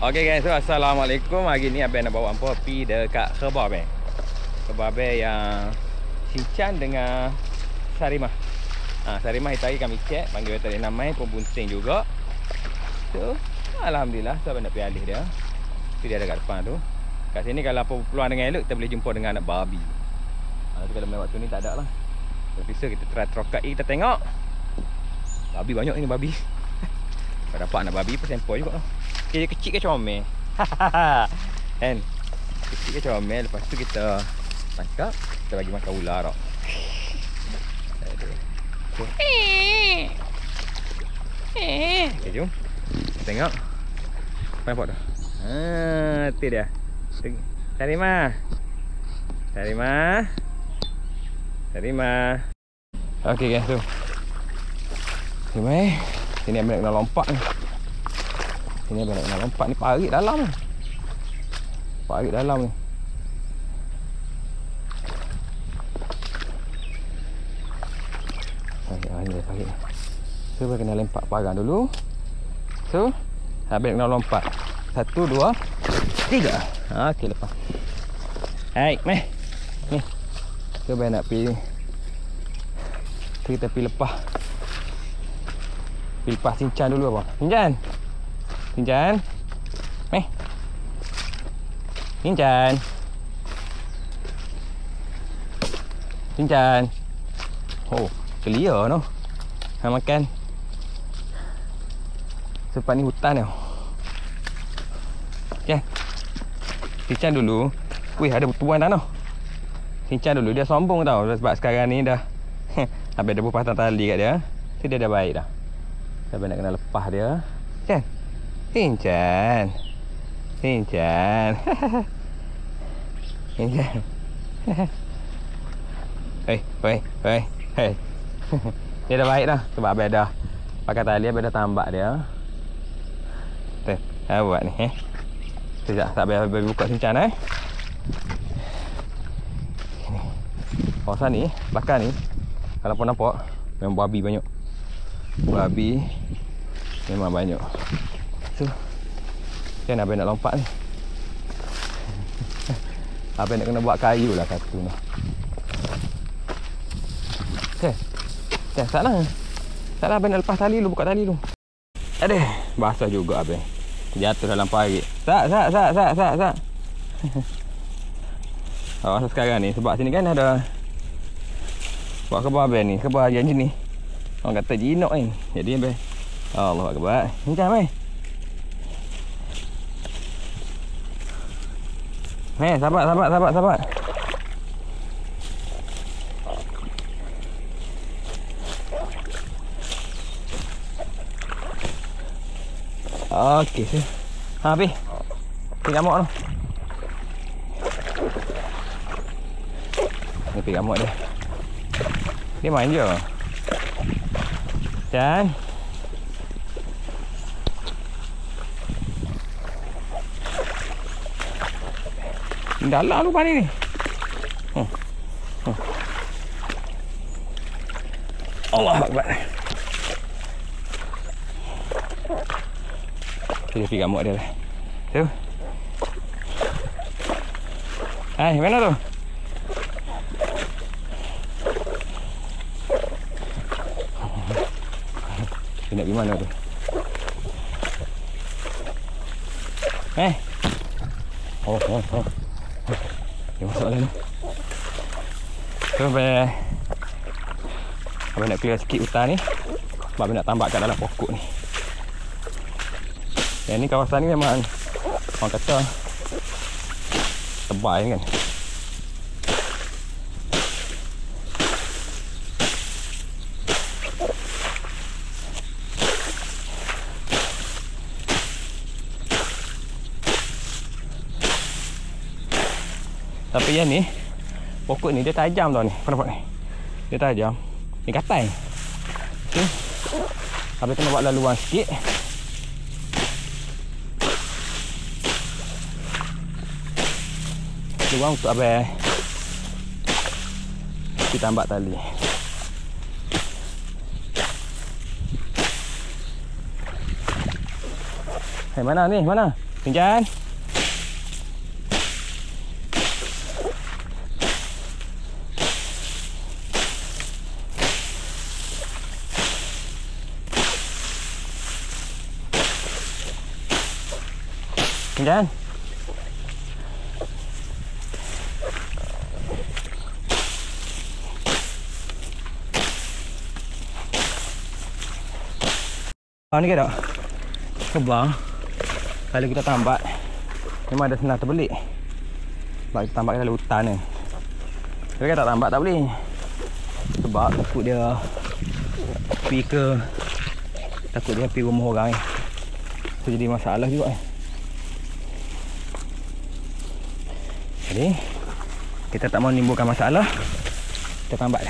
Okey guys, so assalamualaikum. Hari ni abang nak bawa hampa pergi dekat Kebab abang. Kebab abang yang Cincang dengan Sarimah. Sarimah itu hari kami cek, panggil tadi namai pun bunting juga. So, alhamdulillah so abang nak pergi alih dia. Tu dia ada kat depan tu. Kat sini kalau apa peluang dengan elok kita boleh jumpa dengan anak babi. Tapi kalau main waktu ni tak ada lah. Tapi so kita try trokat kita tengok. Babi banyak ni babi. Kalau dapat anak babi pun sampel juga lah. Dia kecil ke comel? Kan? Kecil ke comel. Lepas tu kita tangkap, kita bagi makan ular tau. Okay, jom. Tengok. Apa nampak tu? Tu dia. Sarimah. Sarimah. Sarimah. Okay guys, tu. Sini abang nak lompat ni. Sini abang nak lompat ni, parit dalam ni. Parit dalam ni. Parit. So abang kena lempak parang dulu. So abang nak lompat. 1, 2, 3. Okey, lepas. Hai, meh. Ni. So abang nak pergi. Kita pergi lepas. Pergi lepas Cincang dulu apa? Cincang. Cincang. Meh. Cincang. Cincang. Oh, clear no. Ha makan. Sebab ni hutan tau. Okey. Cincang dulu. Wih, ada tuan dah no. Cincang dulu, dia sombong tau sebab sekarang ni dah habis ada berpasang tali kat dia. Tu dia dah baik dah. Abang nak kena lepas dia. Kan? Cincang. Cincang. Cincang. Hei, hei, hei, hei. Dia dah baik dah. Sebab abang dah pakai tali, abang dah tambak dia. Tu, apa buat ni? Sekejap, tak abang buka cincang ni. Kawasan ni, belakang ni, kalau pun nampak, memang babi banyak. Babi memang banyak. So, kan abang nak lompat ni. Abang nak kena buat kayu lah satu ni. Okay, salah. Salah abang nak lepas tali dulu, buka tali dulu. Aduh, basah juga abang. Jatuh dalam parit. Sak. Masa sekarang ni, sebab sini kan ada buat kebab abang ni, kebab yang jenis orang kata jinok kan. Jadi abang Allah akbar. Cincang mai. Sabar. Okey, pi. Pergi gamuk tu. Ni pergi gamuk dia. Dia main je. Dan dalam lupa ni. Allah akbar. Kita pergi gamuk dia lah. Tu. Hai, mana tu? Dia nak pergi mana tu? Oh. Dia masuk dalam ni. So, abang nak clear sikit hutan ni. Sebab abang nak tambak kat dalam pokok ni. Yang ni kawasan ni memang orang kata tebal kan. Tapi yang ni, pokok ni dia tajam tau ni. Kau nampak ni? Dia tajam. Ni katai. Okay. Habis kena buat laluan sikit. Luang untuk abang kita tambak tali. Mana ni? Mana? Cincang. Cincang. Ni ke tak? Kebang. Kalau kita tambat memang ada senang terbelik. Sebab kita tambat dalam hutan ni. Tapi kalau tak tambat tak boleh. Sebab takut dia pergi rumah orang ni. Itu jadi masalah juga. Jadi kita tak mau menimbulkan masalah, kita tambat.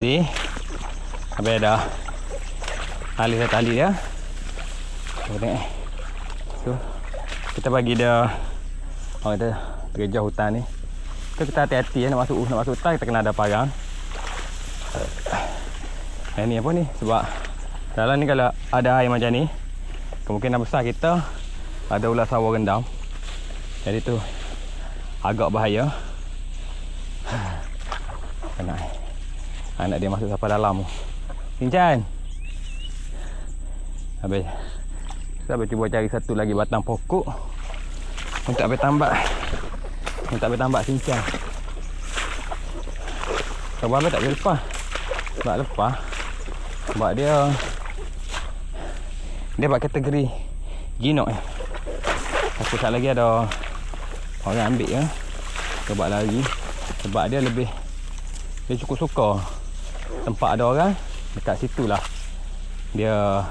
Jadi habis dah tali dia. So, kita bagi dia orang kata terjauh hutan ni. So, kita hati-hati nak masuk hutan kita kena ada parang. Ini apa ni? Sebab dalam ni kalau ada air macam ni, kemungkinan besar kita ada ular sawah rendam. Jadi tu agak bahaya. Kena anak dia masuk sampai dalam. Cincang. Habis saya cuba cari satu lagi batang pokok untuk habis tambak cincang. Sebab habis tak boleh lepas. Sebab dia buat kategori ginok ni. Aku tak lagi ada orang ambil ya. Sebab lagi. Sebab dia cukup suka tempat ada orang, dekat situ lah dia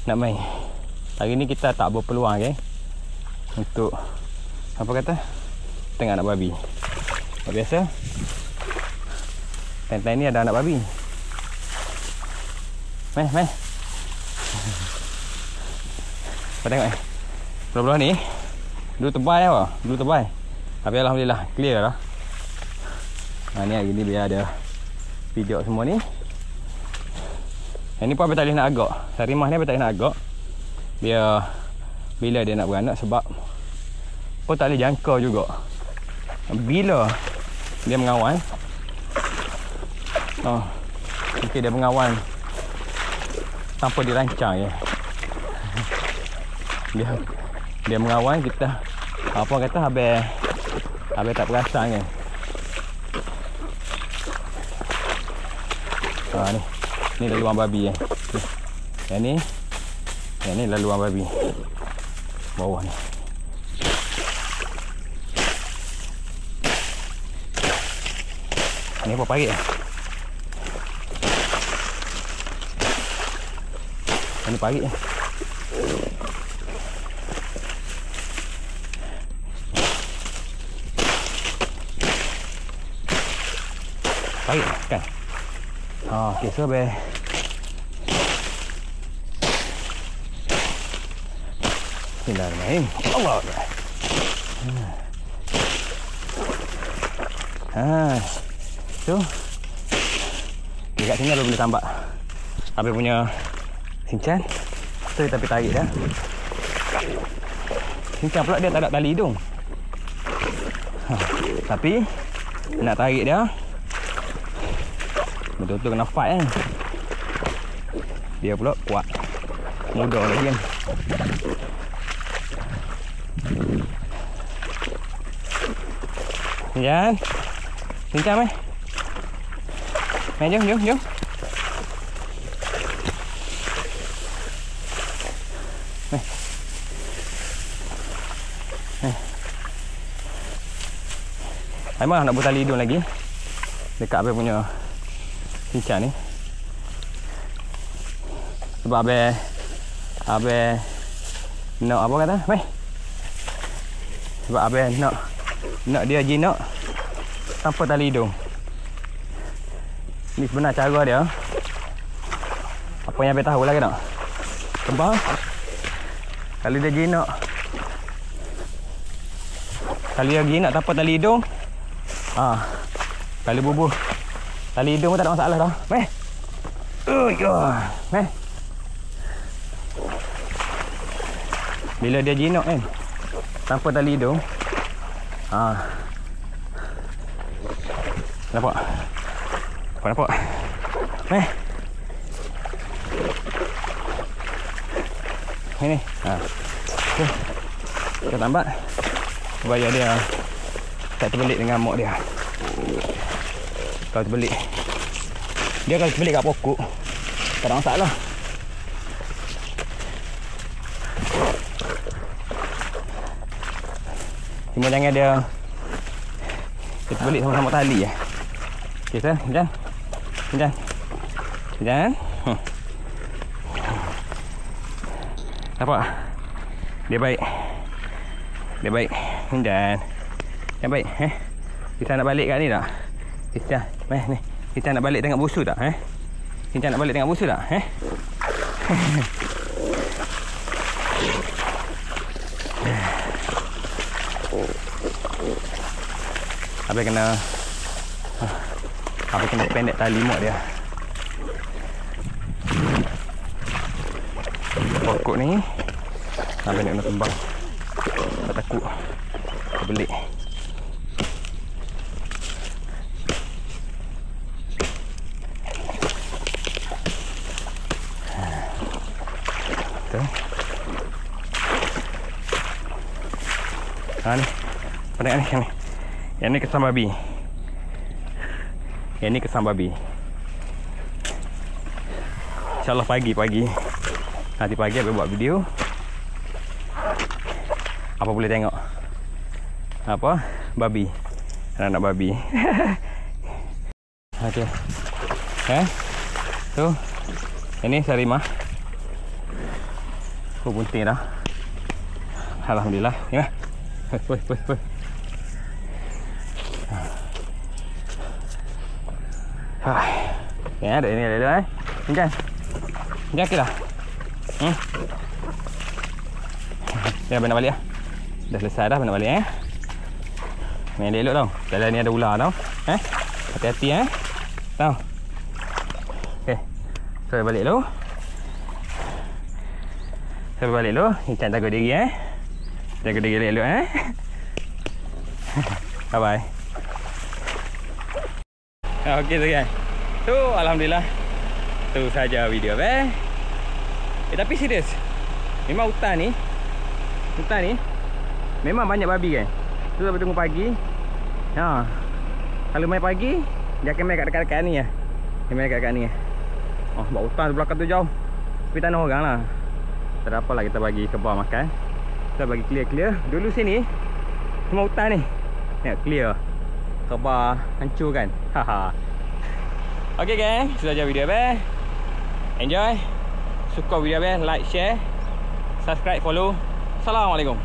nak main. Hari ni kita tak berpeluang untuk apa kata tengok anak babi. Biasa time ni ada anak babi. Meh. Kau tengok belah-belah ni dulu tebal. Tapi alhamdulillah clear lah. Ni hari ni biar ada video semua ni. Yang ni pun Abang tak boleh nak agak. Sarimah ni Abang tak boleh nak agak. Biar bila dia nak beranak, sebab pun tak boleh jangka juga bila dia mengawan. Mungkin dia mengawan tanpa dirancang je. Dia mengawan kita apa kata Abang tak perasan kan. Ni laluan babi Yang ni laluan babi bawah ni. Ni apa parit Ni parit parit kan. Okey, so Bismillahirrahmanirrahim. Allah Akbar. So dekat sini Abang boleh tambak Abang punya cincang. So kita tarik dah. Cincang pula dia tak ada tali hidung. Tapi nak tarik dia betul-betul kena fight kan. Dia pula kuat, mudah lagi kan. Cincang. Cincang mai. Mai jom. Memang nak buat tali hidung lagi dekat Abang punya cincang ni. Sebab Abang nak apa kata? Mai. Sebab Abang nak dia jinak tanpa tali hidung. Ni sebenar cara dia. Apa yang Abang tahu lah kena. Sebab kalau dia jinak tanpa tali hidung, kalau bubuh tali hidung pun tak ada masalah dah. Meh. Meh. Bila dia jinak kan tanpa tali hidung, nampak? Nampak? Meh. Ini. Okay. Kita tambah supaya dia tak terbelit dengan mok dia. Kalau terbelit, dia kalau terbelit kat pokok tak ada masalah. Cuma jangan dia terbelit sama-sama tali ya. Okey, sir. Jangan. Nampak? Dia baik. Dan yang baik, kita nak balik kat ni tak? Kita, ni. Kita nak balik tengok busu tak? Kita nak balik tengok busu tak? Habis kena pendek tali mok dia. Pokok ni habis nak tembang. Tak takut terbelit. Tu. Ni. Pandai ni. Yang ni kesam babi. InsyaAllah pagi. Nanti pagi aku buat video. Apa boleh tengok? Apa? Babi. Anak babi. Okey. Tu. Ini Sarimah. Bunting dah. Alhamdulillah. Ya. Woi. Ya, ada ini ada. Jangan kira. Ya, nak balik lah. Dah selesai dah, nak balik Main elok tau. Dalam ni ada ular tau. Hati-hati Tau. Okey. Saya balik dulu. Jangan jaga diri Jaga diri elok Bye bye. Okey sekian. Tu alhamdulillah. Tu saja video tapi serius. Memang hutan ni memang banyak babi kan. Tu sampai tunggu pagi. Kalau main pagi dia akan main kat dekat-dekat ni Dia main kat ni. Sebab hutan sebelah tu jauh. Tapi tanah orang lah. Tak ada apalah, kita bagi kebab makan. Kita bagi clear. Dulu sini semua hutan ni. Tengok clear. Kebab hancur kan. Okey gang, itu saja video enjoy. Suka video like, share, subscribe, follow. Assalamualaikum.